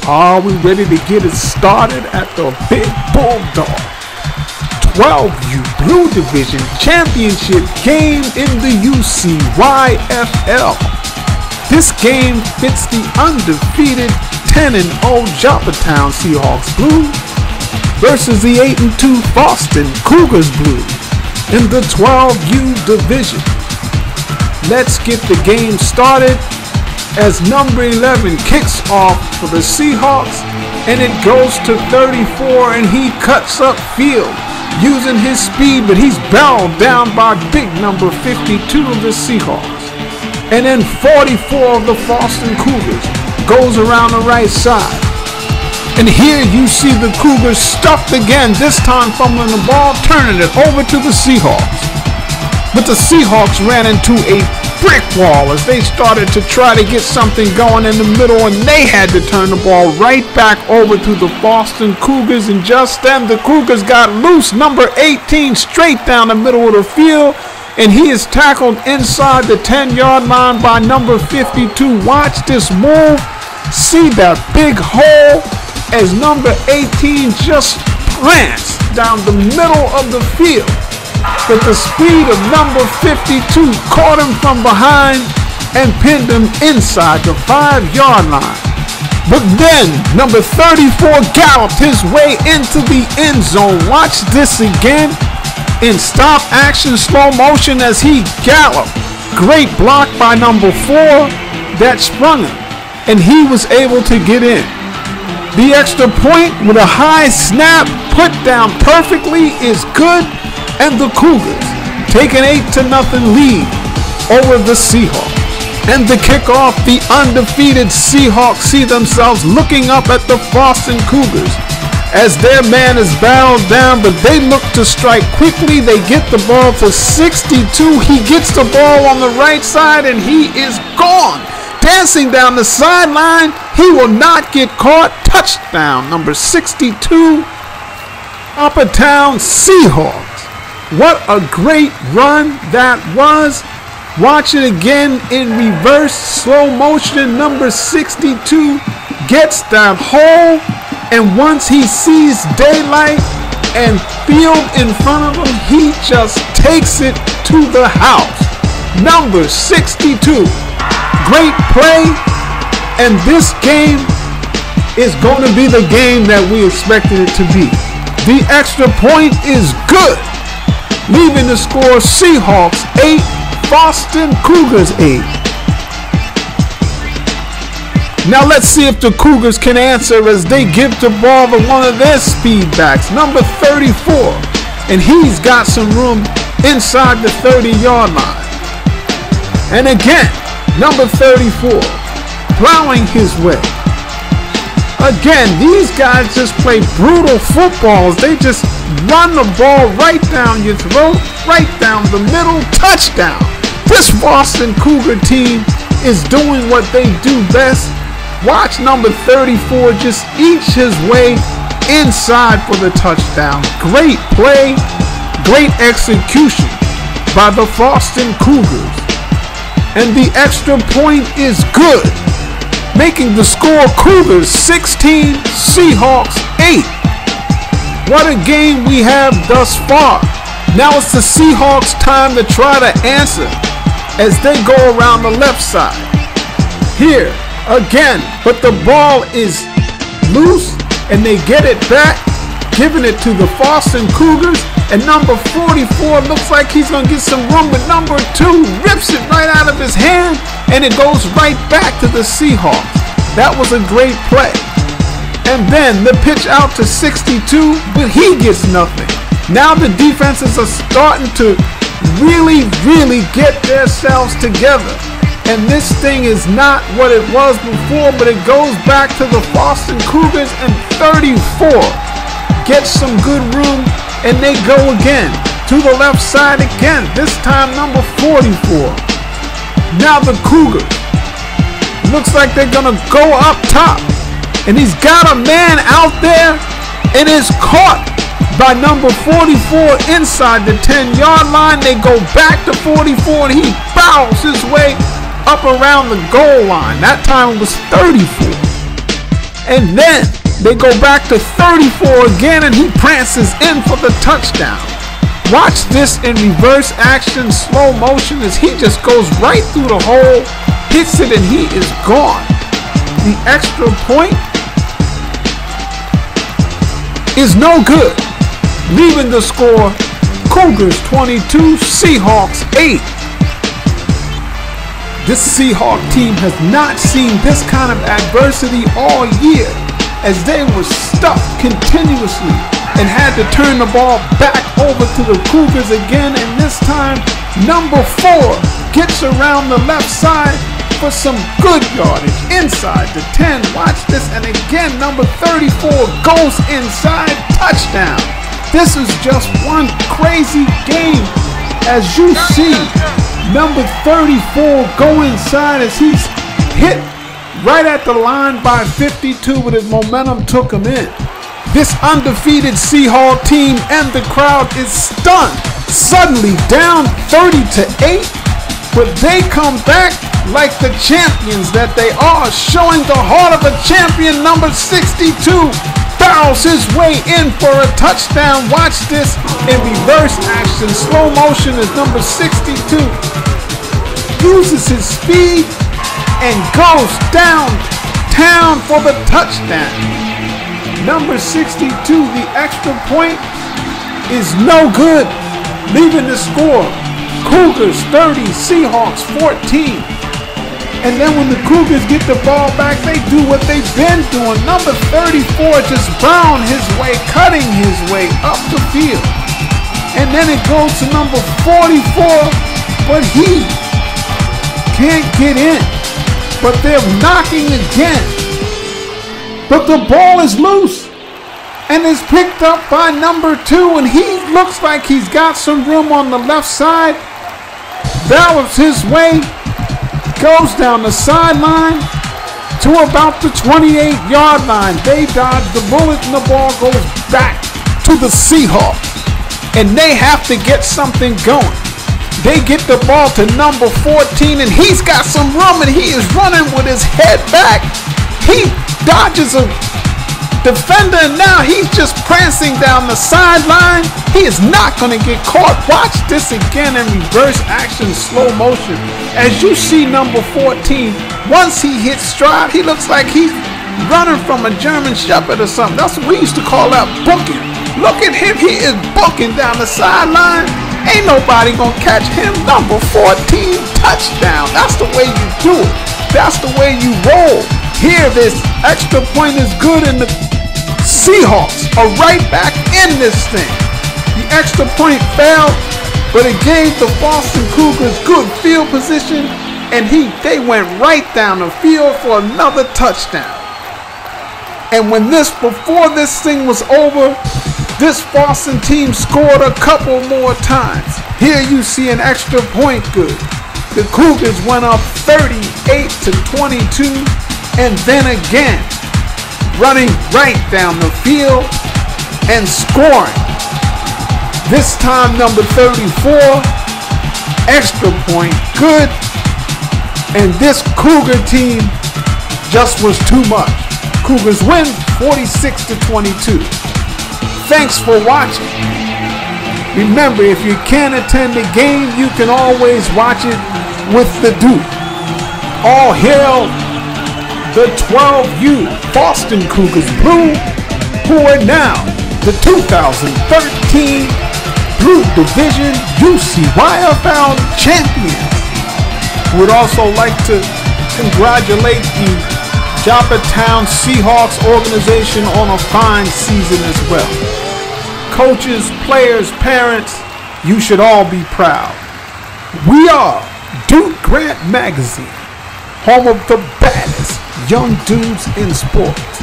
Are we ready to get it started at the Big Bulldog 12U Blue Division Championship game in the UCYFL? This game fits the undefeated 10-0 Joppatowne Seahawks Blue versus the 8-2 Fallston Cougars Blue in the 12U division. Let's get the game started as number 11 kicks off for the Seahawks, and it goes to 34, and he cuts up field using his speed, but he's barreled down by big number 52 of the Seahawks. And then 44 of the Fallston Cougars goes around the right side. And here you see the Cougars stuffed again, this time fumbling the ball, turning it over to the Seahawks. But the Seahawks ran into a brick wall as they started to try to get something going in the middle, and they had to turn the ball right back over to the Fallston Cougars, and just then the Cougars got loose. Number 18 straight down the middle of the field, and he is tackled inside the 10-yard line by number 52. Watch this move. See that big hole as number 18 just plants down the middle of the field. But the speed of number 52 caught him from behind and pinned him inside the 5-yard line. But then number 34 galloped his way into the end zone. Watch this again in stop action slow motion as he galloped. Great block by number 4 that sprung him, and he was able to get in. The extra point with a high snap put down perfectly is good, and the Cougars take an 8-0 lead over the Seahawks. And to kick off, the undefeated Seahawks see themselves looking up at the Fallston Cougars as their man is barreled down, but they look to strike quickly. They get the ball to 62. He gets the ball on the right side, and he is gone. Dancing down the sideline, he will not get caught. Touchdown, number 62, Joppatowne Seahawks. What a great run that was. Watch it again in reverse slow motion. Number 62 gets that hole, and once he sees daylight and field in front of him, he just takes it to the house. Number 62. Great play, and this game is going to be the game that we expected it to be. The extra point is good, leaving the score Seahawks 8, Fallston Cougars 8. Now let's see if the Cougars can answer as they give the ball to one of their speed backs, number 34, and he's got some room inside the 30-yard line. And again, number 34, plowing his way. Again, these guys just play brutal footballs. They just run the ball right down your throat, right down the middle, touchdown. This Fallston Cougar team is doing what they do best. Watch number 34 just eat his way inside for the touchdown. Great play, great execution by the Fallston Cougars. And the extra point is good, making the score Cougars 16, Seahawks 8. What a game we have thus far. Now it's the Seahawks' time to try to answer as they go around the left side. Here again, but the ball is loose and they get it back, giving it to the Fallston Cougars. And number 44 looks like he's going to get some room, but number 2 rips it right out of his hand, and it goes right back to the Seahawks. That was a great play. And then the pitch out to 62, but he gets nothing. Now the defenses are starting to really get themselves together. And this thing is not what it was before, but it goes back to the Fallston Cougars, and 34 gets some good room, and they go again to the left side again, this time number 44. Now the Cougars, looks like they're gonna go up top, and he's got a man out there, and is caught by number 44 inside the 10-yard line. They go back to 44, and he barrels his way up around the goal line. That time it was 34. And then they go back to 34 again, and he prances in for the touchdown. Watch this in reverse action, slow motion, as he just goes right through the hole, hits it, and he is gone. The extra point is no good, leaving the score Cougars 22, Seahawks 8. This Seahawk team has not seen this kind of adversity all year, as they were stuck continuously and had to turn the ball back over to the Cougars again, and this time number 4 gets around the left side for some good yardage inside the 10. Watch this, and again number 34 goes inside, touchdown. This is just one crazy game, as you see number 34 go inside as he's hit right at the line by 52, but his momentum took him in. This undefeated Seahawk team and the crowd is stunned. Suddenly down 30-8, but they come back like the champions that they are, showing the heart of a champion. Number 62 barrels his way in for a touchdown. Watch this in reverse action, slow motion, as number 62 uses his speed and goes downtown for the touchdown. Number 62, the extra point is no good, leaving the score Cougars 30, Seahawks 14. And then when the Cougars get the ball back, they do what they've been doing. Number 34 just bound his way, cutting his way up the field. And then it goes to number 44, but he can't get in. But they're knocking again. But the ball is loose and is picked up by number 2, and he looks like he's got some room on the left side. Ballots his way, goes down the sideline to about the 28-yard line. They dodge the bullet, and the ball goes back to the Seahawks, and they have to get something going. They get the ball to number 14, and he's got some room, and he is running with his head back. He dodges a defender, and now he's just prancing down the sideline. He is not going to get caught. Watch this again in reverse action, slow motion. As you see number 14, once he hits stride, he looks like he's running from a German Shepherd or something. That's what we used to call that booking. Look at him, he is booking down the sideline. Ain't nobody gonna catch him. Number 14, touchdown. That's the way you do it. That's the way you roll. Here, this extra point is good, and the Seahawks are right back in this thing. The extra point failed, but it gave the Fallston Cougars good field position, and they went right down the field for another touchdown. And before this thing was over, this Fallston team scored a couple more times. Here you see an extra point good. The Cougars went up 38-22, and then again, running right down the field and scoring. This time number 34, extra point good, and this Cougar team just was too much. Cougars win 46-22. Thanks for watching. Remember, if you can't attend the game, you can always watch it with the Duke. All hail the 12U Fallston Cougars Blue, who are now the 2013 Blue Division UCYFL champions. Would also like to congratulate the Joppatowne Seahawks organization on a fine season as well. Coaches, players, parents, you should all be proud. We are Duke Grant Magazine, home of the baddest young dudes in sports.